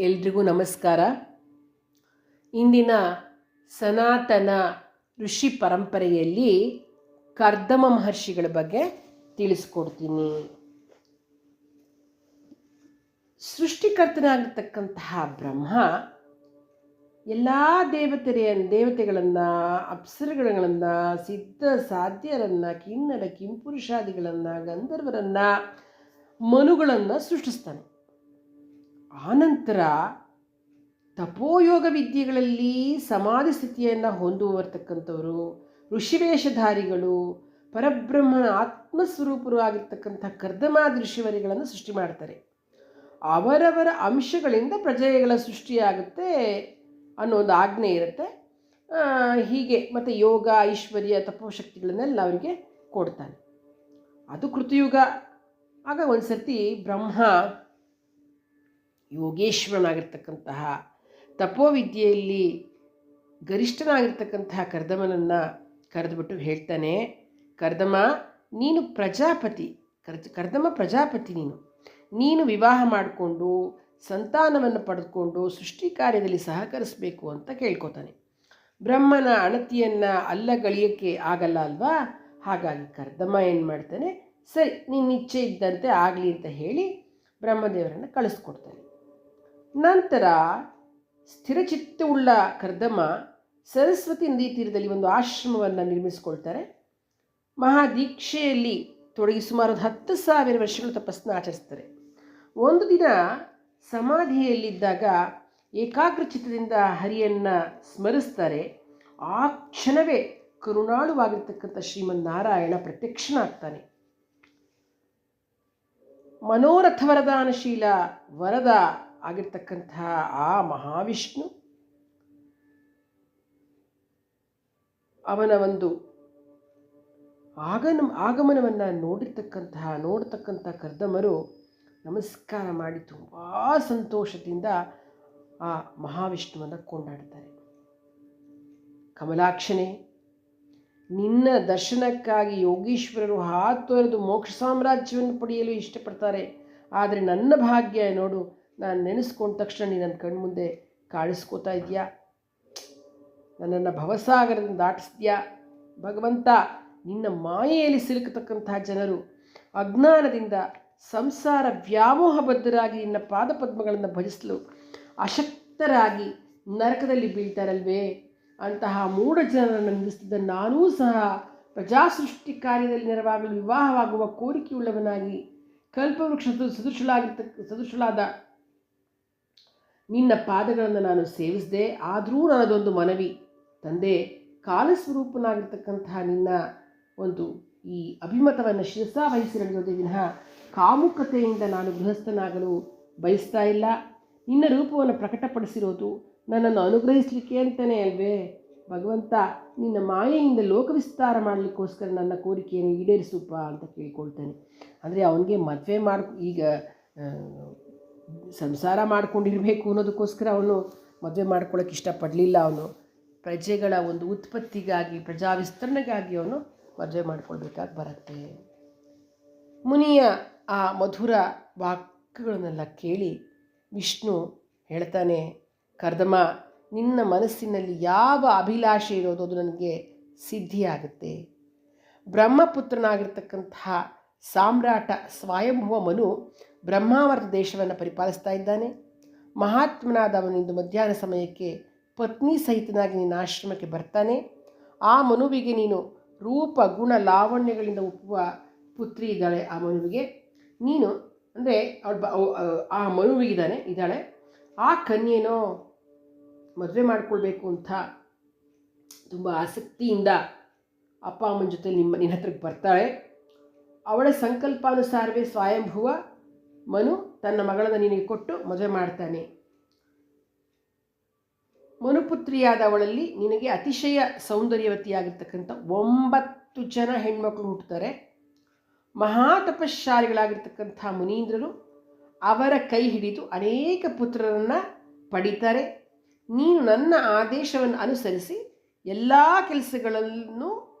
ಎಲ್ರಿಗೂ ನಮಸ್ಕಾರ. ಇಂದಿನ ಸನಾತನ ಋಷಿ ಪರಂಪರೆಯಲ್ಲಿ ಕರ್ದಮ ಮಹರ್ಷಿಗಳ ಬಗ್ಗೆ ತಿಳಿಸ್ಕೊಡ್ತೀನಿ. ಸೃಷ್ಟಿಕರ್ತನಾಗಿರ್ತಕ್ಕಂತಹ ಬ್ರಹ್ಮ ಎಲ್ಲ ದೇವತೆಗಳನ್ನು, ಅಪ್ಸರಗಳನ್ನು, ಸಿದ್ಧ ಸಾಧ್ಯರನ್ನು, ಕಿನ್ನರ ಕಿಂಪುರುಷಾದಿಗಳನ್ನು, ಗಂಧರ್ವರನ್ನು, ಮನುಗಳನ್ನು ಸೃಷ್ಟಿಸ್ತಾನೆ. ಆನಂತರ ತಪೋಯೋಗ ವಿದ್ಯೆಗಳಲ್ಲಿ ಸಮಾಧಿ ಸ್ಥಿತಿಯನ್ನು ಹೊಂದುವರ್ತಕ್ಕಂಥವರು, ಋಷಿವೇಷಧಾರಿಗಳು, ಪರಬ್ರಹ್ಮನ ಆತ್ಮಸ್ವರೂಪರು ಆಗಿರ್ತಕ್ಕಂಥ ಕರ್ದಮಾದಿ ಋಷಿವರಿಗಳನ್ನು ಸೃಷ್ಟಿ ಮಾಡ್ತಾರೆ. ಅವರವರ ಅಂಶಗಳಿಂದ ಪ್ರಜೆಗಳ ಸೃಷ್ಟಿಯಾಗುತ್ತೆ ಅನ್ನೋ ಒಂದು ಆಜ್ಞೆ ಇರುತ್ತೆ. ಹೀಗೆ ಮತ್ತು ಯೋಗ, ಐಶ್ವರ್ಯ, ತಪೋಶಕ್ತಿಗಳನ್ನೆಲ್ಲ ಅವರಿಗೆ ಕೊಡ್ತಾನೆ. ಅದು ಕೃತಯುಗ. ಆಗ ಒಂದು ಸರ್ತಿ ಬ್ರಹ್ಮ ಯೋಗೇಶ್ವರನಾಗಿರ್ತಕ್ಕಂತಹ ತಪೋವಿದ್ಯೆಯಲ್ಲಿ ಗರಿಷ್ಠನಾಗಿರ್ತಕ್ಕಂತಹ ಕರ್ದಮನನ್ನು ಕರೆದುಬಿಟ್ಟು ಹೇಳ್ತಾನೆ, ಕರ್ದಮ ನೀನು ಪ್ರಜಾಪತಿ, ಕರ್ದಮ ಪ್ರಜಾಪತಿ, ನೀನು ವಿವಾಹ ಮಾಡಿಕೊಂಡು ಸಂತಾನವನ್ನು ಪಡೆದುಕೊಂಡು ಸೃಷ್ಟಿ ಕಾರ್ಯದಲ್ಲಿ ಸಹಕರಿಸಬೇಕು ಅಂತ ಕೇಳ್ಕೊತಾನೆ. ಬ್ರಹ್ಮನ ಅಣತಿಯನ್ನು ಅಲ್ಲಗಳಿಯೋಕ್ಕೆ ಆಗಲ್ಲ ಅಲ್ವಾ? ಹಾಗಾಗಿ ಕರ್ದಮ ಏನು ಮಾಡ್ತಾನೆ, ಸರಿ ನಿನ್ನ ಇಚ್ಛೆ ಇದ್ದಂತೆ ಆಗಲಿ ಅಂತ ಹೇಳಿ ಬ್ರಹ್ಮದೇವರನ್ನು ಕಳಿಸ್ಕೊಡ್ತಾನೆ. ನಂತರ ಸ್ಥಿರಚಿತ್ತವುಳ್ಳ ಕರ್ದಮ ಸರಸ್ವತಿ ನದಿ ತೀರದಲ್ಲಿ ಒಂದು ಆಶ್ರಮವನ್ನು ನಿರ್ಮಿಸಿಕೊಳ್ತಾರೆ. ಮಹಾದೀಕ್ಷೆಯಲ್ಲಿ ತೊಡಗಿ ಸುಮಾರು 10,000 ವರ್ಷಗಳು ತಪಸ್ಸನ್ನು ಆಚರಿಸ್ತಾರೆ. ಒಂದು ದಿನ ಸಮಾಧಿಯಲ್ಲಿದ್ದಾಗ ಏಕಾಗ್ರಚಿತ್ತದಿಂದ ಹರಿಯನ್ನು ಸ್ಮರಿಸ್ತಾರೆ. ಆ ಕ್ಷಣವೇ ಕರುಣಾಳುವಾಗಿರ್ತಕ್ಕಂಥ ಶ್ರೀಮನ್ನಾರಾಯಣ ಪ್ರತ್ಯಕ್ಷನಾಗ್ತಾನೆ. ಮನೋರಥವರದಾನಶೀಲ ವರದ ಆಗಿರ್ತಕ್ಕಂತಹ ಆ ಮಹಾವಿಷ್ಣು ಅವನ ಒಂದು ಆಗಮನವನ್ನು ನೋಡತಕ್ಕಂಥ ಕರ್ದಮರು ನಮಸ್ಕಾರ ಮಾಡಿ ತುಂಬ ಸಂತೋಷದಿಂದ ಆ ಮಹಾವಿಷ್ಣುವನ್ನು ಕೊಂಡಾಡ್ತಾರೆ. ಕಮಲಾಕ್ಷನೇ, ನಿನ್ನ ದರ್ಶನಕ್ಕಾಗಿ ಯೋಗೀಶ್ವರರು ಹಾತೊರೆದು ಮೋಕ್ಷ ಸಾಮ್ರಾಜ್ಯವನ್ನು ಪಡೆಯಲು ಇಷ್ಟಪಡ್ತಾರೆ. ಆದರೆ ನನ್ನ ಭಾಗ್ಯ ನೋಡು, ನಾನು ನೆನೆಸ್ಕೊಂಡ ತಕ್ಷಣ ನೀನು ನನ್ನ ಕಣ್ಮುಂದೆ ಕಾಣಿಸ್ಕೋತಾ ಇದೆಯಾ, ನನ್ನನ್ನು ಭವಸಾಗರದಿಂದ ದಾಟಿಸ್ತೀಯಾ. ಭಗವಂತ, ನಿನ್ನ ಮಾಯೆಯಲ್ಲಿ ಸಿಲುಕತಕ್ಕಂತಹ ಜನರು ಅಜ್ಞಾನದಿಂದ ಸಂಸಾರ ವ್ಯಾಮೋಹಬದ್ಧರಾಗಿ ನಿನ್ನ ಪಾದಪದ್ಮಗಳನ್ನು ಭಜಿಸಲು ಅಶಕ್ತರಾಗಿ ನರಕದಲ್ಲಿ ಬೀಳ್ತಾರಲ್ವೇ, ಅಂತಹ ಮೂಢ ಜನರನ್ನು ನಿಲ್ಲಿಸಿದ ನಾನೂ ಸಹ ಪ್ರಜಾಸೃಷ್ಟಿ ಕಾರ್ಯದಲ್ಲಿ ನೆರವಾಗಲು ವಿವಾಹವಾಗುವ ಕೋರಿಕೆಯುಳ್ಳವನಾಗಿ ಕಲ್ಪವೃಕ್ಷ ಸದೃಶಳಾದ ನಿನ್ನ ಪಾದಗಳನ್ನು ನಾನು ಸೇವಿಸಿದೆ. ಆದರೂ ನನ್ನದೊಂದು ಮನವಿ, ತಂದೆ, ಕಾಲಸ್ವರೂಪನಾಗಿರ್ತಕ್ಕಂತಹ ನಿನ್ನ ಒಂದು ಈ ಅಭಿಮತವನ್ನು ಶಿರಸಾವಹಿಸಿ ನಡೆಯೋದೇ ವಿನಃ ಕಾಮುಕತೆಯಿಂದ ನಾನು ಗೃಹಸ್ಥನಾಗಲು ಬಯಸ್ತಾ ಇಲ್ಲ. ನಿನ್ನ ರೂಪವನ್ನು ಪ್ರಕಟಪಡಿಸಿರೋದು ನನ್ನನ್ನು ಅನುಗ್ರಹಿಸಲಿಕ್ಕೆ ಅಂತಲೇ ಅಲ್ವೇ. ಭಗವಂತ, ನಿನ್ನ ಮಾಯೆಯಿಂದ ಲೋಕವಿಸ್ತಾರ ಮಾಡಲಿಕ್ಕೋಸ್ಕರ ನನ್ನ ಕೋರಿಕೆಯನ್ನು ಈಡೇರಿಸಪ್ಪ ಅಂತ ಕೇಳ್ಕೊಳ್ತಾನೆ. ಅಂದರೆ ಅವನಿಗೆ ಮದುವೆ ಈಗ ಸಂಸಾರ ಮಾಡ್ಕೊಂಡಿರಬೇಕು ಅನ್ನೋದಕ್ಕೋಸ್ಕರ ಅವನು ಮದುವೆ ಮಾಡ್ಕೊಳ್ಳೋಕೆ ಇಷ್ಟಪಡಲಿಲ್ಲ. ಅವನು ಪ್ರಜೆಗಳ ಒಂದು ಉತ್ಪತ್ತಿಗಾಗಿ, ಪ್ರಜಾ ವಿಸ್ತರಣೆಗಾಗಿ ಅವನು ಮದುವೆ ಮಾಡ್ಕೊಳ್ಬೇಕಾಗಿ ಬರುತ್ತೆ. ಮುನಿಯ ಆ ಮಧುರ ವಾಕ್ಯಗಳನ್ನೆಲ್ಲ ಕೇಳಿ ವಿಷ್ಣು ಹೇಳ್ತಾನೆ, ಕರ್ದಮ, ನಿನ್ನ ಮನಸ್ಸಿನಲ್ಲಿ ಯಾವ ಅಭಿಲಾಷೆ ಇರೋದು ಅದು ನನಗೆ ಸಿದ್ಧಿಯಾಗುತ್ತೆ. ಬ್ರಹ್ಮಪುತ್ರನಾಗಿರ್ತಕ್ಕಂತಹ ಸಾಮ್ರಾಟ ಸ್ವಯಂಭುವ ಮನು ಬ್ರಹ್ಮಾವರ್ತ ದೇಶವನ್ನು ಪರಿಪಾಲಿಸ್ತಾ ಇದ್ದಾನೆ. ಮಹಾತ್ಮನಾದ ಅವನಿಂದು ಮಧ್ಯಾಹ್ನ ಸಮಯಕ್ಕೆ ಪತ್ನಿ ಸಹಿತನಾಗಿ ನಿನ್ನ ಆಶ್ರಮಕ್ಕೆ ಬರ್ತಾನೆ. ಆ ಮನುವಿಗೆ ನೀನು ರೂಪ ಗುಣ ಲಾವಣ್ಯಗಳಿಂದ ಒಪ್ಪುವ ಪುತ್ರಿ ಇದ್ದಾಳೆ. ಆ ಮನುವಿಗೆ ನೀನು ಅಂದರೆ ಆ ಮನುವಿಗಿದ್ದಾಳೆ ಆ ಕನ್ಯೇನೋ ಮದುವೆ ಮಾಡ್ಕೊಳ್ಬೇಕು ಅಂತ ತುಂಬ ಆಸಕ್ತಿಯಿಂದ ಅಪ್ಪ ಅಮ್ಮನ ಜೊತೆ ನಿನ್ನ ಹತ್ರಕ್ಕೆ ಬರ್ತಾಳೆ. ಅವಳ ಸಂಕಲ್ಪಾನುಸಾರವೇ ಸ್ವಯಂಭುವ ಮನು ತನ್ನ ಮಗಳನ್ನು ನಿನಗೆ ಕೊಟ್ಟು ಮದುವೆ ಮಾಡ್ತಾನೆ. ಮನುಪುತ್ರಿಯಾದ ಅವಳಲ್ಲಿ ನಿನಗೆ ಅತಿಶಯ ಸೌಂದರ್ಯವತಿಯಾಗಿರ್ತಕ್ಕಂಥ 9 ಜನ ಹೆಣ್ಮಕ್ಳು ಹುಟ್ಟುತ್ತಾರೆ. ಮಹಾತಪಶಾಲಿಗಳಾಗಿರ್ತಕ್ಕಂಥ ಮುನೀಂದ್ರರು ಅವರ ಕೈ ಹಿಡಿದು ಅನೇಕ ಪುತ್ರರನ್ನು ಪಡೀತಾರೆ. ನೀನು ನನ್ನ ಆದೇಶವನ್ನು ಅನುಸರಿಸಿ ಎಲ್ಲ ಕೆಲಸಗಳನ್ನು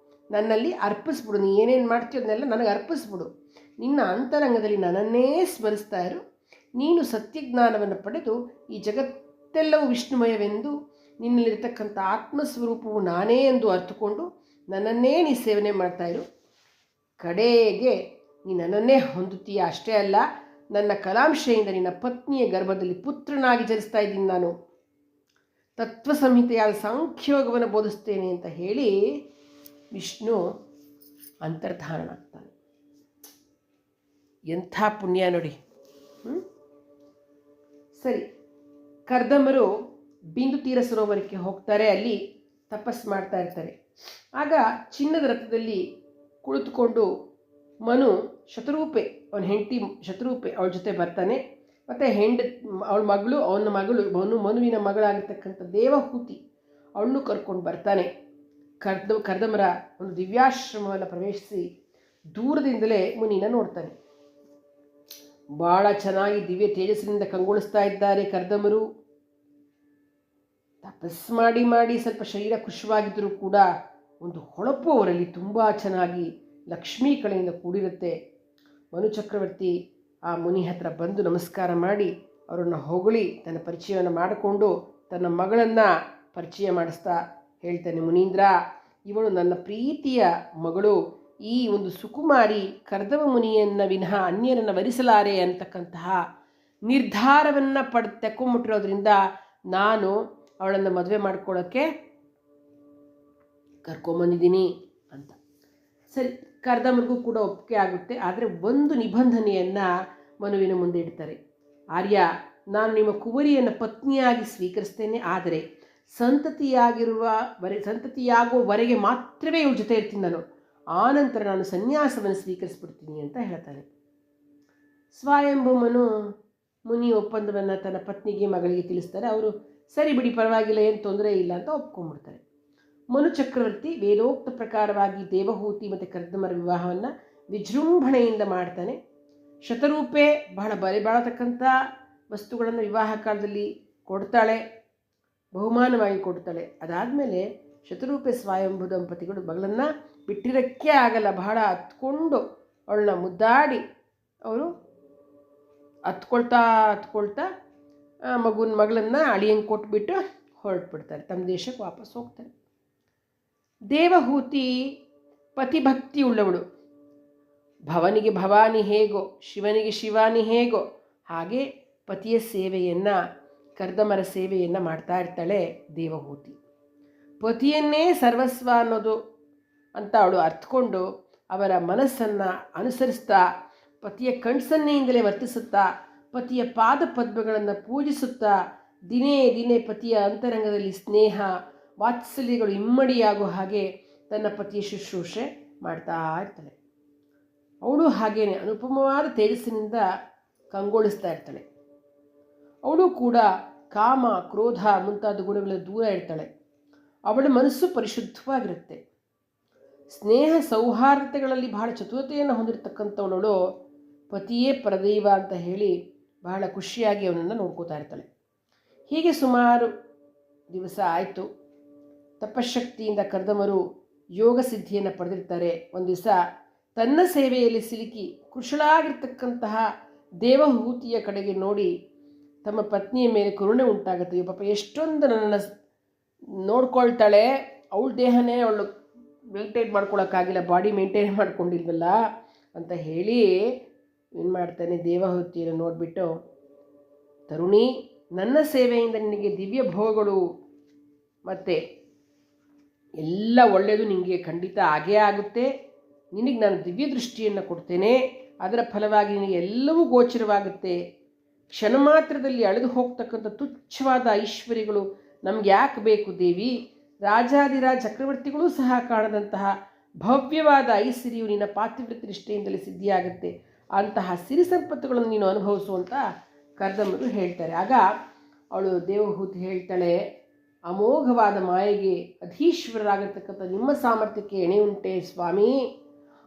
ನನ್ನಲ್ಲಿ ಅರ್ಪಿಸ್ಬಿಡು. ನೀ ಏನೇನು ಮಾಡ್ತೀಯೋ ಅದನ್ನೆಲ್ಲ ನನಗೆ ಅರ್ಪಿಸ್ಬಿಡು. ನಿನ್ನ ಅಂತರಂಗದಲ್ಲಿ ನನ್ನನ್ನೇ ಸ್ಮರಿಸ್ತಾ ಇರು. ನೀನು ಸತ್ಯಜ್ಞಾನವನ್ನು ಪಡೆದು ಈ ಜಗತ್ತೆಲ್ಲವೂ ವಿಷ್ಣುಮಯವೆಂದು ನಿನ್ನಲ್ಲಿರತಕ್ಕಂಥ ಆತ್ಮಸ್ವರೂಪವು ನಾನೇ ಎಂದು ಅರ್ಥಕೊಂಡು ನನ್ನನ್ನೇ ನೀ ಸೇವನೆ ಮಾಡ್ತಾಯಿರು. ಕಡೆಗೆ ನೀ ನನ್ನನ್ನೇ ಹೊಂದುತ್ತೀಯ. ಅಷ್ಟೇ ಅಲ್ಲ, ನನ್ನ ಕಲಾಂಶೆಯಿಂದ ನಿನ್ನ ಪತ್ನಿಯ ಗರ್ಭದಲ್ಲಿ ಪುತ್ರನಾಗಿ ಜನಿಸ್ತಾ ಇದ್ದೀನಿ. ನಾನು ತತ್ವ ಸಂಹಿತೆಯಾದ ಸಾಂಖ್ಯಯೋಗವನ್ನು ಬೋಧಿಸ್ತೇನೆ ಅಂತ ಹೇಳಿ ವಿಷ್ಣು ಅಂತರ್ಧಾನನಾಗ್ತಾನೆ. ಎಂಥ ಪುಣ್ಯ ನೋಡಿ. ಸರಿ, ಕರ್ದಮರು ಬಿಂದು ತೀರ ಸರೋವರಕ್ಕೆ ಹೋಗ್ತಾರೆ. ಅಲ್ಲಿ ತಪಸ್ಸು ಮಾಡ್ತಾ ಇರ್ತಾರೆ. ಆಗ ಚಿನ್ನದ ರಥದಲ್ಲಿ ಕುಳಿತುಕೊಂಡು ಮನು ಶತರೂಪೆ, ಅವನ ಹೆಂಡತಿ ಶತರೂಪೆ ಅವಳ ಜೊತೆ ಬರ್ತಾನೆ. ಮತ್ತು ಅವಳ ಮಗಳು, ಮನುವಿನ ಮಗಳಾಗಿರ್ತಕ್ಕಂಥ ದೇವಹೂತಿ ಅವಳನ್ನು ಕರ್ಕೊಂಡು ಬರ್ತಾನೆ. ಕರ್ದಮರ ಒಂದು ದಿವ್ಯಾಶ್ರಮವನ್ನು ಪ್ರವೇಶಿಸಿ ದೂರದಿಂದಲೇ ಮುನಿನ ನೋಡ್ತಾನೆ. ಭಾಳ ಚೆನ್ನಾಗಿ ದಿವ್ಯ ತೇಜಸ್ಸಿನಿಂದ ಕಂಗೊಳಿಸ್ತಾ ಇದ್ದಾರೆ ಕರ್ದಮರು. ತಪಸ್ಸು ಮಾಡಿ ಸ್ವಲ್ಪ ಶರೀರ ಖುಷಿಯಾಗಿದ್ದರೂ ಕೂಡ ಒಂದು ಹೊಳಪು ಅವರಲ್ಲಿ ತುಂಬ ಚೆನ್ನಾಗಿ ಲಕ್ಷ್ಮೀ ಕಳೆಯಿಂದ ಕೂಡಿರುತ್ತೆ. ಮನು ಚಕ್ರವರ್ತಿ ಆ ಮುನಿ ಹತ್ರ ಬಂದು ನಮಸ್ಕಾರ ಮಾಡಿ ಅವರನ್ನು ಹೊಗಳಿ ತನ್ನ ಪರಿಚಯವನ್ನು ಮಾಡಿಕೊಂಡು ತನ್ನ ಮಗಳನ್ನು ಪರಿಚಯ ಮಾಡಿಸ್ತಾ ಹೇಳ್ತಾನೆ, ಮುನೀಂದ್ರ, ಇವಳು ನನ್ನ ಪ್ರೀತಿಯ ಮಗಳು. ಈ ಒಂದು ಸುಕುಮಾರಿ ಕರ್ದಮ ಮುನಿಯನ್ನು ವಿನಃ ಅನ್ಯರನ್ನು ವರಿಸಲಾರೆ ಅಂತಕ್ಕಂತಹ ನಿರ್ಧಾರವನ್ನು ತೆಕ್ಕೊಂಬಿಟ್ಟಿರೋದ್ರಿಂದ ನಾನು ಅವಳನ್ನು ಮದುವೆ ಮಾಡ್ಕೊಳ್ಳೋಕ್ಕೆ ಕರ್ಕೊಂಬಂದಿದ್ದೀನಿ ಅಂತ. ಸರಿ, ಕರ್ದಮರಿಗೂ ಕೂಡ ಒಪ್ಪಿಗೆ ಆಗುತ್ತೆ. ಆದರೆ ಒಂದು ನಿಬಂಧನೆಯನ್ನು ಮನುವಿನ ಮುಂದೆ ಇಡ್ತಾರೆ. ಆರ್ಯ, ನಾನು ನಿಮ್ಮ ಕುವರಿಯನ್ನು ಪತ್ನಿಯಾಗಿ ಸ್ವೀಕರಿಸ್ತೇನೆ, ಆದರೆ ಸಂತತಿಯಾಗುವವರೆಗೆ ಮಾತ್ರವೇ ಇವಳ ಜೊತೆ ಇರ್ತೀನಿ ನಾನು. ಆನಂತರ ನಾನು ಸನ್ಯಾಸವನ್ನು ಸ್ವೀಕರಿಸ್ಬಿಡ್ತೀನಿ ಅಂತ ಹೇಳ್ತಾನೆ. ಸ್ವಯಂಭೂಮನು ಮುನಿ ಒಪ್ಪಂದವನ್ನು ತನ್ನ ಪತ್ನಿಗೆ ಮಗಳಿಗೆ ತಿಳಿಸ್ತಾರೆ. ಅವರು ಸರಿ ಬಿಡಿ, ಪರವಾಗಿಲ್ಲ, ಏನು ತೊಂದರೆ ಇಲ್ಲ ಅಂತ ಒಪ್ಕೊಂಡ್ಬಿಡ್ತಾರೆ. ಮನು ಚಕ್ರವರ್ತಿ ವೇದೋಕ್ತ ಪ್ರಕಾರವಾಗಿ ದೇವಹೂತಿ ಮತ್ತು ಕರ್ದಮರ ವಿವಾಹವನ್ನು ವಿಜೃಂಭಣೆಯಿಂದ ಮಾಡ್ತಾನೆ. ಶತರೂಪೆ ಬಹಳ ಬಾಳತಕ್ಕಂಥ ವಸ್ತುಗಳನ್ನು ವಿವಾಹ ಕಾಲದಲ್ಲಿ ಕೊಡ್ತಾಳೆ, ಬಹುಮಾನವಾಗಿ ಕೊಡ್ತಾಳೆ. ಅದಾದಮೇಲೆ ಶತರೂಪೆ ಸ್ವಯಂಭೂ ದಂಪತಿಗಳು ಮಗಳನ್ನು ಬಿಟ್ಟಿರೋಕ್ಕೆ ಆಗಲ್ಲ, ಬಹಳ ಹತ್ಕೊಂಡು ಅವಳನ್ನ ಮುದ್ದಾಡಿ ಅವರು ಹತ್ಕೊಳ್ತಾ ಮಗಳನ್ನು ಅಳಿಯಂಗೆ ಕೊಟ್ಬಿಟ್ಟು ಹೊರಟ್ಬಿಡ್ತಾರೆ, ತಮ್ಮ ದೇಶಕ್ಕೆ ವಾಪಸ್ ಹೋಗ್ತಾರೆ. ದೇವಹೂತಿ ಪತಿಭಕ್ತಿ ಉಳ್ಳವಳು. ಭವನಿಗೆ ಭವಾನಿ ಹೇಗೋ, ಶಿವನಿಗೆ ಶಿವಾನಿ ಹೇಗೋ ಹಾಗೆ ಪತಿಯ ಸೇವೆಯನ್ನು, ಕರ್ದಮರ ಸೇವೆಯನ್ನು ಮಾಡ್ತಾ ಇರ್ತಾಳೆ ದೇವಹೂತಿ. ಪತಿಯನ್ನೇ ಸರ್ವಸ್ವ ಅನ್ನೋದು ಅಂತ ಅವಳು ಅರ್ಥಕೊಂಡು ಅವರ ಮನಸ್ಸನ್ನು ಅನುಸರಿಸ್ತಾ, ಪತಿಯ ಕಣ್ಸನ್ನೆಯಿಂದಲೇ ವರ್ತಿಸುತ್ತಾ, ಪತಿಯ ಪಾದ ಪದ್ಮಗಳನ್ನು ಪೂಜಿಸುತ್ತಾ, ದಿನೇ ಪತಿಯ ಅಂತರಂಗದಲ್ಲಿ ಸ್ನೇಹ ವಾತ್ಸಲ್ಯಗಳು ಇಮ್ಮಡಿಯಾಗೋ ಹಾಗೆ ತನ್ನ ಪತಿಯ ಶುಶ್ರೂಷೆ ಮಾಡ್ತಾ ಇರ್ತಾಳೆ. ಅವಳು ಹಾಗೇನೆ ಅನುಪಮವಾದ ತೇಜಸ್ಸಿನಿಂದ ಕಂಗೊಳಿಸ್ತಾ ಇರ್ತಾಳೆ. ಅವಳು ಕೂಡ ಕಾಮ, ಕ್ರೋಧ ಮುಂತಾದ ಗುಣಗಳ ದೂರ ಇರ್ತಾಳೆ. ಅವಳ ಮನಸ್ಸು ಪರಿಶುದ್ಧವಾಗಿರುತ್ತೆ. ಸ್ನೇಹ ಸೌಹಾರ್ದತೆಗಳಲ್ಲಿ ಬಹಳ ಚತುರತೆಯನ್ನು ಹೊಂದಿರತಕ್ಕಂಥವಳು ಪತಿಯೇ ಪರದೈವ ಅಂತ ಹೇಳಿ ಬಹಳ ಖುಷಿಯಾಗಿ ಅವನನ್ನು ನೋಡ್ಕೋತಾ ಇರ್ತಾಳೆ. ಹೀಗೆ ಸುಮಾರು ದಿವಸ ಆಯಿತು. ತಪಶಕ್ತಿಯಿಂದ ಕರ್ದಮರು ಯೋಗ ಸಿದ್ಧಿಯನ್ನು ಪಡೆದಿರ್ತಾರೆ. ಒಂದು ದಿವಸ ತನ್ನ ಸೇವೆಯಲ್ಲಿ ಸಿಲುಕಿ ಕುಶಲಾಗಿರ್ತಕ್ಕಂತಹ ದೇವಹೂತಿಯ ಕಡೆಗೆ ನೋಡಿ ತಮ್ಮ ಪತ್ನಿಯ ಮೇಲೆ ಕರುಣೆ ಉಂಟಾಗುತ್ತೆ. ಪಾಪ ಎಷ್ಟೊಂದು ನನ್ನನ್ನು ನೋಡ್ಕೊಳ್ತಾಳೆ, ಅವಳ ದೇಹನೇ ಅವಳು ಮೇಂಟೈನ್ ಮಾಡ್ಕೊಳಕ್ಕಾಗಿಲ್ಲ, ಬಾಡಿ ಮೇಂಟೈನ್ ಮಾಡ್ಕೊಂಡಿಲ್ವಲ್ಲ ಅಂತ ಹೇಳಿ ಏನು ಮಾಡ್ತಾನೆ, ದೇವಹೂತಿಯನ್ನು ನೋಡಿಬಿಟ್ಟು, ತರುಣಿ, ನನ್ನ ಸೇವೆಯಿಂದ ನಿನಗೆ ದಿವ್ಯ ಭೋಗಗಳು ಮತ್ತು ಎಲ್ಲ ಒಳ್ಳೆಯದು ನಿನಗೆ ಖಂಡಿತ ಆಗೇ ಆಗುತ್ತೆ. ನಿನಗೆ ನಾನು ದಿವ್ಯ ದೃಷ್ಟಿಯನ್ನು ಕೊಡ್ತೇನೆ. ಅದರ ಫಲವಾಗಿ ನಿನಗೆ ಎಲ್ಲವೂ ಗೋಚರವಾಗುತ್ತೆ. ಕ್ಷಣ ಮಾತ್ರದಲ್ಲಿ ಅಳೆದು ಹೋಗ್ತಕ್ಕಂಥ ತುಚ್ಛವಾದ ಐಶ್ವರ್ಯಗಳು ನಮ್ಗೆ ಯಾಕೆ ಬೇಕು ದೇವಿ? ರಾಜಾದಿರಾಜ ಚಕ್ರವರ್ತಿಗಳೂ ಸಹ ಕಾಣದಂತಹ ಭವ್ಯವಾದ ಐಸಿರಿಯು ನಿನ್ನ ಪಾತಿವೃತ್ತಿ ನಿಷ್ಠೆಯಿಂದಲೇ ಸಿದ್ಧಿಯಾಗುತ್ತೆ. ಅಂತಹ ಸಿರಿ ಸಂಪತ್ತುಗಳನ್ನು ನೀನು ಅನುಭವಿಸುವಂತ ಕರ್ದಮರು ಹೇಳ್ತಾರೆ. ಆಗ ಅವಳು ದೇವಹೂತಿ ಹೇಳ್ತಾಳೆ, ಅಮೋಘವಾದ ಮಾಯೆಗೆ ಅಧೀಶ್ವರರಾಗಿರ್ತಕ್ಕಂಥ ನಿಮ್ಮ ಸಾಮರ್ಥ್ಯಕ್ಕೆ ಎಣೆ ಉಂಟೆ ಸ್ವಾಮಿ.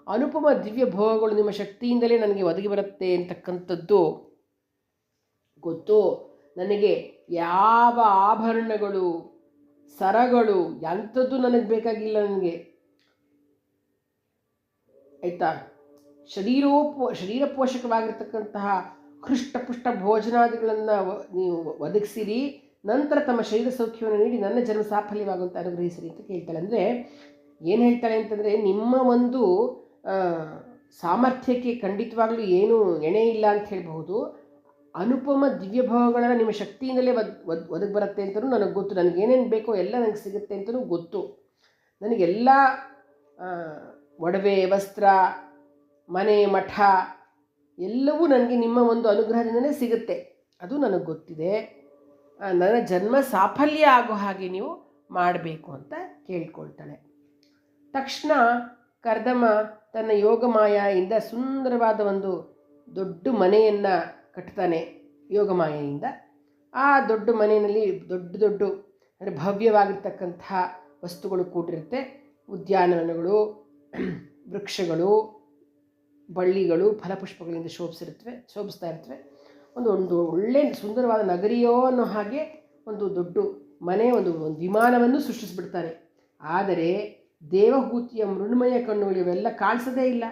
ಅನುಪಮ ದಿವ್ಯ ಭೋಗಗಳು ನಿಮ್ಮ ಶಕ್ತಿಯಿಂದಲೇ ನನಗೆ ಒದಗಿ ಬರುತ್ತೆ ಅಂತಕ್ಕಂಥದ್ದು ಗೊತ್ತು. ನನಗೆ ಯಾವ ಆಭರಣಗಳು, ಸರಗಳು ಎಂಥದ್ದು ನನಗೆ ಬೇಕಾಗಿಲ್ಲ. ನನಗೆ ಆಯಿತಾ, ಶರೀರ ಪೋಷಕವಾಗಿರ್ತಕ್ಕಂತಹ ಹೃಷ್ಟಪುಷ್ಟ ಭೋಜನಾದಿಗಳನ್ನು ನೀವು ಒದಗಿಸಿರಿ, ನಂತರ ತಮ್ಮ ಶರೀರ ಸೌಖ್ಯವನ್ನು ನೀಡಿ ನನ್ನ ಜನ್ಮ ಸಾಫಲ್ಯವಾಗುವಂತೆ ಅನುಗ್ರಹಿಸಿರಿ ಅಂತ ಕೇಳ್ತಾಳೆ. ಅಂದರೆ ಏನು ಹೇಳ್ತಾಳೆ ಅಂತಂದರೆ, ನಿಮ್ಮ ಒಂದು ಸಾಮರ್ಥ್ಯಕ್ಕೆ ಖಂಡಿತವಾಗ್ಲೂ ಏನೂ ಎಣೆ ಇಲ್ಲ ಅಂತ ಹೇಳಬಹುದು. ಅನುಪಮ ದಿವ್ಯಭಾವಗಳನ್ನು ನಿಮ್ಮ ಶಕ್ತಿಯಿಂದಲೇ ಒದಗಿ ಬರುತ್ತೆ ಅಂತಲೂ ನನಗೆ ಗೊತ್ತು. ನನಗೇನೇನು ಬೇಕೋ ಎಲ್ಲ ನನಗೆ ಸಿಗುತ್ತೆ ಅಂತಲೂ ಗೊತ್ತು. ನನಗೆಲ್ಲ ಒಡವೆ, ವಸ್ತ್ರ, ಮನೆ, ಮಠ ಎಲ್ಲವೂ ನನಗೆ ನಿಮ್ಮ ಒಂದು ಅನುಗ್ರಹದಿಂದಲೇ ಸಿಗುತ್ತೆ, ಅದು ನನಗೆ ಗೊತ್ತಿದೆ. ನನ್ನ ಜನ್ಮ ಸಾಫಲ್ಯ ಆಗೋ ಹಾಗೆ ನೀವು ಮಾಡಬೇಕು ಅಂತ ಕೇಳ್ಕೊಳ್ತಾಳೆ. ತಕ್ಷಣ ಕರ್ದಮ ತನ್ನ ಯೋಗಮಾಯಿಂದ ಸುಂದರವಾದ ಒಂದು ದೊಡ್ಡ ಮನೆಯನ್ನು ಕಟ್ತಾನೆ. ಯೋಗಮಾಯೆಯಿಂದ ಆ ದೊಡ್ಡ ಮನೆಯಲ್ಲಿ ದೊಡ್ಡ ಅಂದರೆ ಭವ್ಯವಾಗಿರ್ತಕ್ಕಂತಹ ವಸ್ತುಗಳು ಕೂಡಿರುತ್ತೆ. ಉದ್ಯಾನವನಗಳು, ವೃಕ್ಷಗಳು, ಬಳ್ಳಿಗಳು, ಫಲಪುಷ್ಪಗಳಿಂದ ಶೋಭಿಸ್ತಾ ಇರ್ತವೆ. ಒಂದು ಒಳ್ಳೆಯ ಸುಂದರವಾದ ನಗರಿಯೋ ಅನ್ನೋ ಹಾಗೆ ಒಂದು ದೊಡ್ಡ ಮನೆ, ಒಂದು ವಿಮಾನವನ್ನು ಸೃಷ್ಟಿಸಿಬಿಡ್ತಾನೆ. ಆದರೆ ದೇವಹೂತಿಯ ಮೃಣ್ಮಯ ಕಣ್ಣುಗಳು ಇವೆಲ್ಲ ಕಾಣಿಸೋದೇ ಇಲ್ಲ.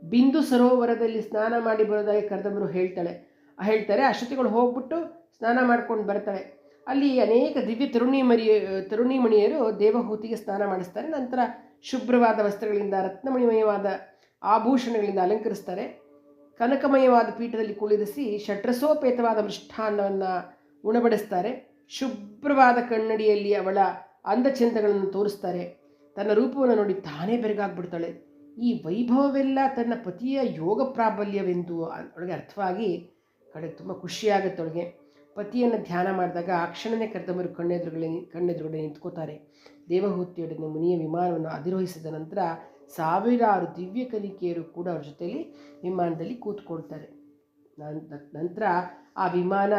ಬಿಂದು ಸರೋವರದಲ್ಲಿ ಸ್ನಾನ ಮಾಡಿ ಬರೋದಾಗಿ ಕರ್ದಮರು ಹೇಳ್ತಾರೆ. ಅಷ್ಟೊತ್ತಿಗಳು ಹೋಗ್ಬಿಟ್ಟು ಸ್ನಾನ ಮಾಡ್ಕೊಂಡು ಬರ್ತಾಳೆ. ಅಲ್ಲಿ ಅನೇಕ ದಿವ್ಯ ತರುಣಿಮಣಿಯರು ದೇವಹೂತಿಗೆ ಸ್ನಾನ ಮಾಡಿಸ್ತಾರೆ. ನಂತರ ಶುಭ್ರವಾದ ವಸ್ತ್ರಗಳಿಂದ, ರತ್ನಮಣಿಮಯವಾದ ಆಭೂಷಣಗಳಿಂದ ಅಲಂಕರಿಸ್ತಾರೆ. ಕನಕಮಯವಾದ ಪೀಠದಲ್ಲಿ ಕುಳ್ಳಿರಿಸಿ ಷಡ್ರಸೋಪೇತವಾದ ಮೃಷ್ಟಾನ್ನವನ್ನು ಉಣಬಡಿಸ್ತಾರೆ. ಶುಭ್ರವಾದ ಕನ್ನಡಿಯಲ್ಲಿ ಅವಳ ಅಂದಚಂದಗಳನ್ನು ತೋರಿಸ್ತಾರೆ. ತನ್ನ ರೂಪವನ್ನು ನೋಡಿ ತಾನೇ ಬೆರಗಾಗ್ಬಿಡ್ತಾಳೆ. ಈ ವೈಭವವೆಲ್ಲ ತನ್ನ ಪತಿಯ ಯೋಗ ಪ್ರಾಬಲ್ಯವೆಂದು ಅವಳಿಗೆ ಅರ್ಥವಾಗಿ ಕಡೆಗೆ ತುಂಬ ಖುಷಿಯಾಗುತ್ತೆ ಅವಳಿಗೆ. ಪತಿಯನ್ನು ಧ್ಯಾನ ಮಾಡಿದಾಗ ಆ ಕ್ಷಣನೇ ಕರ್ದಮರು ಕಣ್ಣೆದುರುಗಡೆ ನಿಂತ್ಕೋತಾರೆ. ದೇವಹೂತಿಯೊಡನೆ ಮುನಿಯ ವಿಮಾನವನ್ನು ಅಧಿರೋಹಿಸಿದ ನಂತರ ಸಾವಿರಾರು ದಿವ್ಯ ಕಲಿಕೆಯರು ಕೂಡ ಅವ್ರ ಜೊತೆಯಲ್ಲಿ ವಿಮಾನದಲ್ಲಿ ಕೂತ್ಕೊಳ್ತಾರೆ. ನಂತರ ಆ ವಿಮಾನ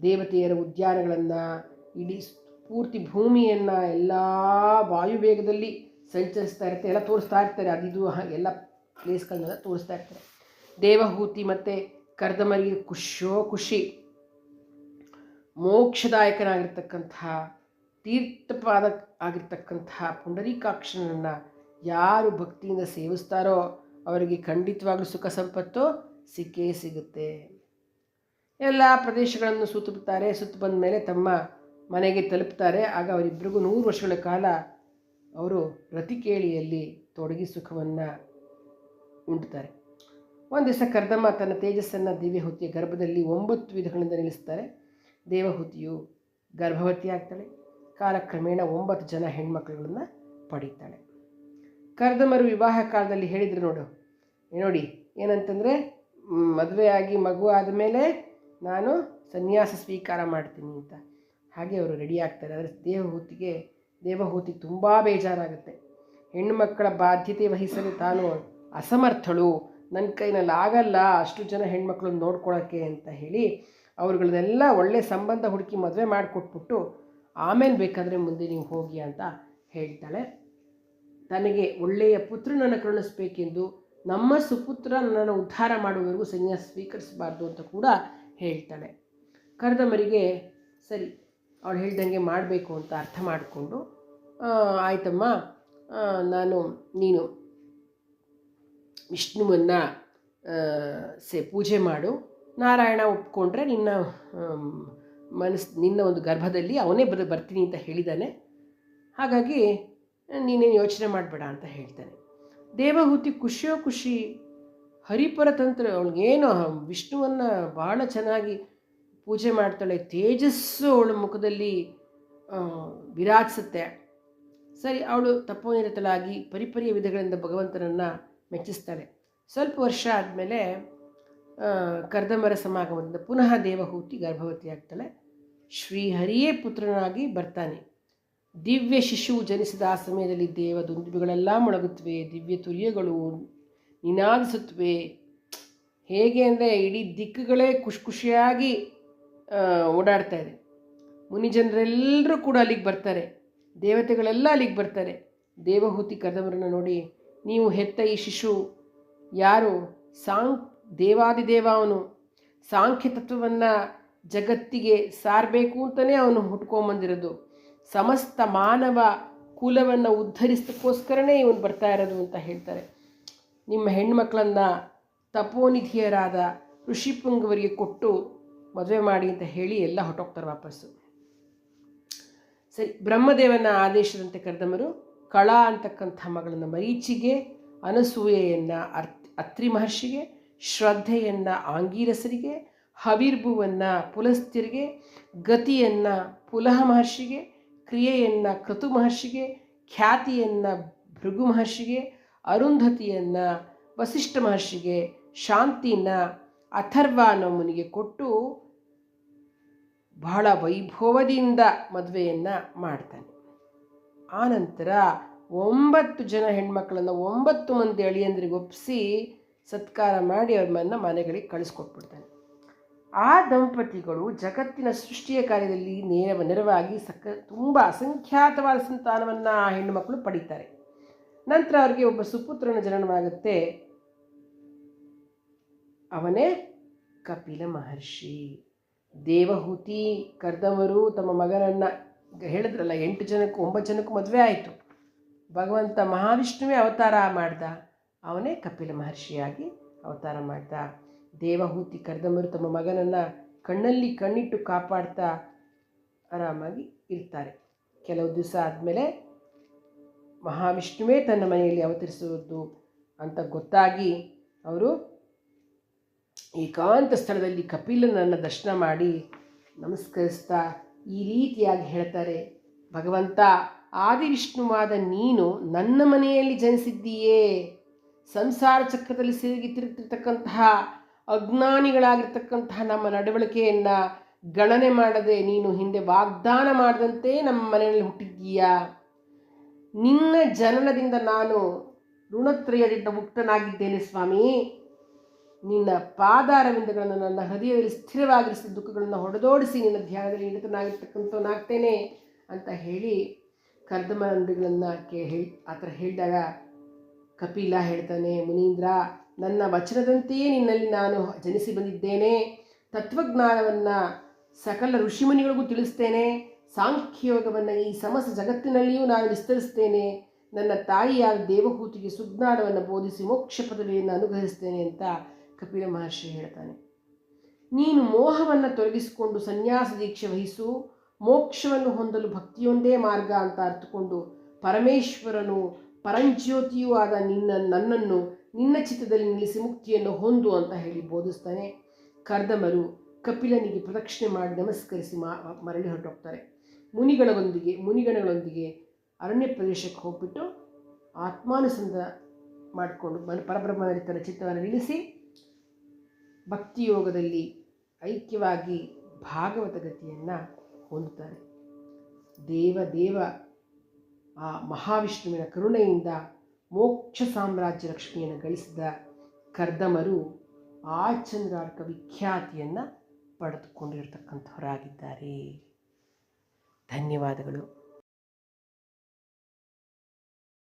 ದೇವತೆಯರ ಉದ್ಯಾನಗಳನ್ನು, ಇಡೀ ಪೂರ್ತಿ ಭೂಮಿಯನ್ನು ಎಲ್ಲ ವಾಯುವೇಗದಲ್ಲಿ ಸಂಚರಿಸ್ತಾ ಇರುತ್ತೆ. ಎಲ್ಲ ತೋರಿಸ್ತಾ ಇರ್ತಾರೆ. ಅದಿದು ಎಲ್ಲ ಪ್ಲೇಸ್ಗಳನ್ನೆಲ್ಲ ತೋರಿಸ್ತಾ ಇರ್ತಾರೆ. ದೇವಹೂತಿ ಮತ್ತು ಕರ್ದಮರಿಗೆ ಖುಷಿ. ಮೋಕ್ಷದಾಯಕನಾಗಿರ್ತಕ್ಕಂತಹ ತೀರ್ಥಪಾದ ಆಗಿರ್ತಕ್ಕಂತಹ ಪುಂಡರೀಕಾಕ್ಷನನ್ನು ಯಾರು ಭಕ್ತಿಯಿಂದ ಸೇವಿಸ್ತಾರೋ ಅವರಿಗೆ ಖಂಡಿತವಾಗ್ಲೂ ಸುಖ ಸಂಪತ್ತು ಸಿಕ್ಕೇ ಸಿಗುತ್ತೆ. ಎಲ್ಲ ಪ್ರದೇಶಗಳನ್ನು ಸುತ್ತುತ್ತಾರೆ. ಸುತ್ತು ಬಂದ ಮೇಲೆ ತಮ್ಮ ಮನೆಗೆ ತಲುಪ್ತಾರೆ. ಆಗ ಅವರಿಬ್ಬರಿಗೂ 100 ವರ್ಷಗಳ ಕಾಲ ಅವರು ರತಿಕೇಳಿಯಲ್ಲಿ ತೊಡಗಿ ಸುಖವನ್ನು ಉಂಟುತ್ತಾರೆ. ಒಂದು ದಿವಸ ಕರ್ದಮ್ಮ ತನ್ನ ತೇಜಸ್ಸನ್ನು ದಿವ್ಯಹೂತಿಯ ಗರ್ಭದಲ್ಲಿ 9 ವಿಧಗಳಿಂದ ನಿಲ್ಲಿಸ್ತಾರೆ. ದೇವಹೂತಿಯು ಗರ್ಭವತಿ ಆಗ್ತಾಳೆ. ಕಾಲಕ್ರಮೇಣ 9 ಜನ ಹೆಣ್ಮಕ್ಳುಗಳನ್ನು ಪಡೀತಾಳೆ. ಕರ್ದಮರು ವಿವಾಹ ಕಾಲದಲ್ಲಿ ಹೇಳಿದರು ನೋಡಿ ಏನಂತಂದರೆ, ಮದುವೆಯಾಗಿ ಮಗು ಆದಮೇಲೆ ನಾನು ಸನ್ಯಾಸ ಸ್ವೀಕಾರ ಮಾಡ್ತೀನಿ ಅಂತ. ಹಾಗೆ ಅವರು ರೆಡಿ ಆಗ್ತಾರೆ. ಆದರೆ ದೇವಹೂತಿ ತುಂಬ ಬೇಜಾರಾಗುತ್ತೆ. ಹೆಣ್ಣು ಮಕ್ಕಳ ಬಾಧ್ಯತೆ ವಹಿಸಲು ತಾನು ಅಸಮರ್ಥಳು, ನನ್ನ ಕೈನಲ್ಲಿ ಆಗಲ್ಲ ಅಷ್ಟು ಜನ ಹೆಣ್ಮಕ್ಳನ್ನ ನೋಡ್ಕೊಳ್ಳೋಕ್ಕೆ ಅಂತ ಹೇಳಿ ಅವ್ರುಗಳನ್ನೆಲ್ಲ ಒಳ್ಳೆಯ ಸಂಬಂಧ ಹುಡುಕಿ ಮದುವೆ ಮಾಡಿಕೊಟ್ಬಿಟ್ಟು ಆಮೇಲೆ ಬೇಕಾದರೆ ಮುಂದೆ ನೀವು ಹೋಗಿ ಅಂತ ಹೇಳ್ತಾಳೆ. ತನಗೆ ಒಳ್ಳೆಯ ಪುತ್ರನನ್ನು ಕರುಣಿಸಬೇಕೆಂದು ನಮ್ಮ ಸುಪುತ್ರ ನನ್ನನ್ನು ಉದ್ಧಾರ ಮಾಡುವವರೆಗೂ ಸನ್ಯಾಸ ಸ್ವೀಕರಿಸಬಾರ್ದು ಅಂತ ಕೂಡ ಹೇಳ್ತಾಳೆ. ಕರ್ದಮರಿಗೆ ಸರಿ ಅವಳು ಹೇಳ್ದಂಗೆ ಮಾಡಬೇಕು ಅಂತ ಅರ್ಥ ಮಾಡಿಕೊಂಡು, ಆಯ್ತಮ್ಮ, ನೀನು ವಿಷ್ಣುವನ್ನು ಪೂಜೆ ಮಾಡು, ನಾರಾಯಣ ಒಪ್ಕೊಂಡ್ರೆ ನಿನ್ನ ಒಂದು ಗರ್ಭದಲ್ಲಿ ಅವನೇ ಬರ್ತೀನಿ ಅಂತ ಹೇಳಿದ್ದಾನೆ, ಹಾಗಾಗಿ ನೀನೇನು ಯೋಚನೆ ಮಾಡಬೇಡ ಅಂತ ಹೇಳ್ತಾನೆ. ದೇವಹೂತಿ ಖುಷಿ. ಹರಿಪರ ತಂತ್ರ, ಅವಳಿಗೇನು ವಿಷ್ಣುವನ್ನು ಭಾಳ ಚೆನ್ನಾಗಿ ಪೂಜೆ ಮಾಡ್ತಾಳೆ. ತೇಜಸ್ಸು ಅವಳ ಮುಖದಲ್ಲಿ ವಿರಾಜಿಸುತ್ತೆ. ಸರಿ, ಅವಳು ತಪೋನಿರತಳಾಗಿ ಪರಿಪರಿಯ ವಿಧಗಳಿಂದ ಭಗವಂತನನ್ನು ಮೆಚ್ಚಿಸ್ತಾಳೆ. ಸ್ವಲ್ಪ ವರ್ಷ ಆದಮೇಲೆ ಕರ್ದಮರ ಸಮಾಗಮದಿಂದ ಪುನಃ ದೇವಹೂತಿ ಗರ್ಭವತಿ ಆಗ್ತಾಳೆ. ಶ್ರೀಹರಿಯೇ ಪುತ್ರನಾಗಿ ಬರ್ತಾನೆ. ದಿವ್ಯ ಶಿಶುವು ಜನಿಸಿದ ಆ ಸಮಯದಲ್ಲಿ ದೇವದುಂದುಬಿಗಳೆಲ್ಲ ಮೊಳಗುತ್ತವೆ, ದಿವ್ಯ ತುರ್ಯಗಳು ನಿನಾದಿಸುತ್ತವೆ. ಹೇಗೆ ಅಂದರೆ ಇಡೀ ದಿಕ್ಕುಗಳೇ ಖುಷಿಯಾಗಿ ಓಡಾಡ್ತಾ ಇದೆ. ಮುನಿಜನರೆಲ್ಲರೂ ಕೂಡ ಅಲ್ಲಿಗೆ ಬರ್ತಾರೆ, ದೇವತೆಗಳೆಲ್ಲ ಅಲ್ಲಿಗೆ ಬರ್ತಾರೆ. ದೇವಹೂತಿ ಕರ್ದಮರನ್ನು ನೋಡಿ, ನೀವು ಹೆತ್ತ ಈ ಶಿಶು ಯಾರು? ದೇವಾದಿದೇವ ಅವನು. ಸಾಂಖ್ಯ ತತ್ವವನ್ನು ಜಗತ್ತಿಗೆ ಸಾರಬೇಕು ಅಂತಲೇ ಅವನು ಹುಟ್ಕೊಂಬಂದಿರೋದು. ಸಮಸ್ತ ಮಾನವ ಕುಲವನ್ನು ಉದ್ಧರಿಸೋಕ್ಕೋಸ್ಕರನೇ ಇವನು ಬರ್ತಾ ಇರೋದು ಅಂತ ಹೇಳ್ತಾರೆ. ನಿಮ್ಮ ಹೆಣ್ಮಕ್ಳನ್ನು ತಪೋನಿಧಿಯರಾದ ಋಷಿಪುಂಗವರಿಗೆ ಕೊಟ್ಟು ಮದುವೆ ಮಾಡಿ ಅಂತ ಹೇಳಿ ಎಲ್ಲ ಹೊರಟೋಗ್ತಾರೆ ವಾಪಸ್ಸು. ಸರಿ, ಬ್ರಹ್ಮದೇವನ ಆದೇಶದಂತೆ ಕರ್ದಮರು ಕಳ ಅಂತಕ್ಕಂಥ ಮಗಳನ್ನು ಮರೀಚಿಗೆ, ಅನಸೂಯೆಯನ್ನು ಅತ್ರಿ ಮಹರ್ಷಿಗೆ, ಶ್ರದ್ಧೆಯನ್ನು ಆಂಗೀರಸರಿಗೆ, ಹವಿರ್ಭುವನ್ನು ಪುಲಸ್ತ್ಯರಿಗೆ, ಗತಿಯನ್ನು ಪುಲಹ ಮಹರ್ಷಿಗೆ, ಕ್ರಿಯೆಯನ್ನು ಕ್ರತು ಮಹರ್ಷಿಗೆ, ಖ್ಯಾತಿಯನ್ನು ಭೃಗು ಮಹರ್ಷಿಗೆ, ಅರುಂಧತಿಯನ್ನು ವಸಿಷ್ಠ ಮಹರ್ಷಿಗೆ, ಶಾಂತಿನ ಅಥರ್ವ ಅನ್ನೋ ಮುನಿಗೆ ಕೊಟ್ಟು ಬಹಳ ವೈಭವದಿಂದ ಮದುವೆಯನ್ನು ಮಾಡ್ತಾನೆ. ಆನಂತರ 9 ಜನ ಹೆಣ್ಮಕ್ಳನ್ನು 9 ಮಂದಿ ಅಳಿಯಂದ್ರಿಗೆ ಒಪ್ಪಿಸಿ ಸತ್ಕಾರ ಮಾಡಿ ಅವ್ರನ್ನ ಮನೆಗಳಿಗೆ ಕಳಿಸ್ಕೊಟ್ಬಿಡ್ತಾನೆ. ಆ ದಂಪತಿಗಳು ಜಗತ್ತಿನ ಸೃಷ್ಟಿಯ ಕಾರ್ಯದಲ್ಲಿ ನೆರವಾಗಿ ತುಂಬ ಅಸಂಖ್ಯಾತವಾದ ಸಂತಾನವನ್ನು ಆ ಹೆಣ್ಣುಮಕ್ಕಳು ಪಡೀತಾರೆ. ನಂತರ ಅವರಿಗೆ ಒಬ್ಬ ಸುಪುತ್ರನ ಜನನವಾಗುತ್ತೆ. ಅವನೇ ಕಪಿಲ ಮಹರ್ಷಿ. ದೇವಹೂತಿ ಕರ್ದಮರು ತಮ್ಮ ಮಗನನ್ನು ಹೇಳಿದ್ರಲ್ಲ, 8 ಜನಕ್ಕೂ 9 ಜನಕ್ಕೂ ಮದುವೆ ಆಯಿತು. ಭಗವಂತ ಮಹಾವಿಷ್ಣುವೇ ಅವತಾರ ಮಾಡ್ದ, ಅವನೇ ಕಪಿಲ ಮಹರ್ಷಿಯಾಗಿ ಅವತಾರ ಮಾಡ್ದ. ದೇವಹೂತಿ ಕರ್ದಮರು ತಮ್ಮ ಮಗನನ್ನು ಕಣ್ಣಲ್ಲಿ ಕಣ್ಣಿಟ್ಟು ಕಾಪಾಡ್ತಾ ಆರಾಮಾಗಿ ಇರ್ತಾರೆ. ಕೆಲವು ದಿವಸ ಆದಮೇಲೆ ಮಹಾವಿಷ್ಣುವೇ ತನ್ನ ಮನೆಯಲ್ಲಿ ಅವತರಿಸುವುದು ಅಂತ ಗೊತ್ತಾಗಿ ಅವರು ಏಕಾಂತ ಸ್ಥಳದಲ್ಲಿ ಕಪಿಲನನ್ನು ದರ್ಶನ ಮಾಡಿ ನಮಸ್ಕರಿಸ್ತಾ ಈ ರೀತಿಯಾಗಿ ಹೇಳ್ತಾರೆ, ಭಗವಂತ, ಆದಿವಿಷ್ಣುವಾದ ನೀನು ನನ್ನ ಮನೆಯಲ್ಲಿ ಜನಿಸಿದ್ದೀಯೇ. ಸಂಸಾರ ಚಕ್ರದಲ್ಲಿ ತಿರುಗುತ್ತಿರ್ತಕ್ಕಂತಹ ಅಜ್ಞಾನಿಗಳಾಗಿರ್ತಕ್ಕಂತಹ ನಮ್ಮ ನಡವಳಿಕೆಯನ್ನು ಗಣನೆ ಮಾಡದೆ ನೀನು ಹಿಂದೆ ವಾಗ್ದಾನ ಮಾಡಿದಂತೆ ನಮ್ಮ ಮನೆಯಲ್ಲಿ ಹುಟ್ಟಿದ್ದೀಯಾ. ನಿನ್ನ ಜನನದಿಂದ ನಾನು ಋಣತ್ರಯದಿಂದ ಮುಕ್ತನಾಗಿದ್ದೇನೆ ಸ್ವಾಮಿ. ನಿನ್ನ ಪಾದಾರವಿಂದಗಳನ್ನು ನನ್ನ ಹೃದಯದಲ್ಲಿ ಸ್ಥಿರವಾಗಿರಿಸಿ ದುಃಖಗಳನ್ನು ಹೊಡೆದೋಡಿಸಿ ನಿನ್ನ ಧ್ಯಾನದಲ್ಲಿ ನಿರತನಾಗಿರ್ತಕ್ಕಂಥವನಾಗ್ತೇನೆ ಅಂತ ಹೇಳಿ ಕರ್ದಮನಂದಿಗಳನ್ನು ಆ ಥರ ಹೇಳಿದಾಗ ಕಪಿಲ ಹೇಳ್ತಾನೆ, ಮುನೀಂದ್ರ, ನನ್ನ ವಚನದಂತೆಯೇ ನಿನ್ನಲ್ಲಿ ನಾನು ಜನಿಸಿ ಬಂದಿದ್ದೇನೆ. ತತ್ವಜ್ಞಾನವನ್ನು ಸಕಲ ಋಷಿಮುನಿಗಳಿಗೂ ತಿಳಿಸ್ತೇನೆ. ಸಾಂಖ್ಯಯೋಗವನ್ನು ಈ ಸಮಸ್ತ ಜಗತ್ತಿನಲ್ಲಿಯೂ ನಾನು ವಿಸ್ತರಿಸ್ತೇನೆ. ನನ್ನ ತಾಯಿಯಾದ ದೇವಹೂತಿಗೆ ಸುಜ್ಞಾನವನ್ನು ಬೋಧಿಸಿ ಮೋಕ್ಷ ಪದವಿಯನ್ನು ಅನುಗ್ರಹಿಸ್ತೇನೆ ಅಂತ ಕಪಿಲ ಮಹರ್ಷಿ ಹೇಳ್ತಾನೆ. ನೀನು ಮೋಹವನ್ನು ತೊಲಗಿಸಿಕೊಂಡು ಸನ್ಯಾಸ ದೀಕ್ಷೆ ವಹಿಸು. ಮೋಕ್ಷವನ್ನು ಹೊಂದಲು ಭಕ್ತಿಯೊಂದೇ ಮಾರ್ಗ ಅಂತ ಅರ್ಥಕೊಂಡು ಪರಮೇಶ್ವರನು ಪರಂಜ್ಯೋತಿಯೂ ಆದ ನನ್ನನ್ನು ನಿನ್ನ ಚಿತ್ತದಲ್ಲಿ ನಿಲ್ಲಿಸಿ ಮುಕ್ತಿಯನ್ನು ಹೊಂದು ಅಂತ ಹೇಳಿ ಬೋಧಿಸ್ತಾನೆ. ಕರ್ದಮರು ಕಪಿಲನಿಗೆ ಪ್ರದಕ್ಷಿಣೆ ಮಾಡಿ ನಮಸ್ಕರಿಸಿ ಮರಳಿ ಹೊರಟೋಗ್ತಾರೆ. ಮುನಿಗಣಗಳೊಂದಿಗೆ ಅರಣ್ಯ ಪ್ರದೇಶಕ್ಕೆ ಹೋಗ್ಬಿಟ್ಟು ಆತ್ಮಾನುಸಂಧ ಮಾಡಿಕೊಂಡು ಪರಬ್ರಹ್ಮನಲ್ಲಿ ತನ್ನ ಚಿತ್ತವನ್ನು ನಿಲ್ಲಿಸಿ ಭಕ್ತಿಯೋಗದಲ್ಲಿ ಐಕ್ಯವಾಗಿ ಭಾಗವತ ಗತಿಯನ್ನು ಹೊಂದುತ್ತಾರೆ. ದೇವ ಆ ಮಹಾವಿಷ್ಣುವಿನ ಕರುಣೆಯಿಂದ ಮೋಕ್ಷ ಸಾಮ್ರಾಜ್ಯ ಲಕ್ಷ್ಮಿಯನ್ನು ಗಳಿಸಿದ ಕರ್ದಮರು ಆಚಂದ್ರಾರ್ಕ ವಿಖ್ಯಾತಿಯನ್ನು ಪಡೆದುಕೊಂಡಿರತಕ್ಕಂಥವರಾಗಿದ್ದಾರೆ. ಧನ್ಯವಾದಗಳು.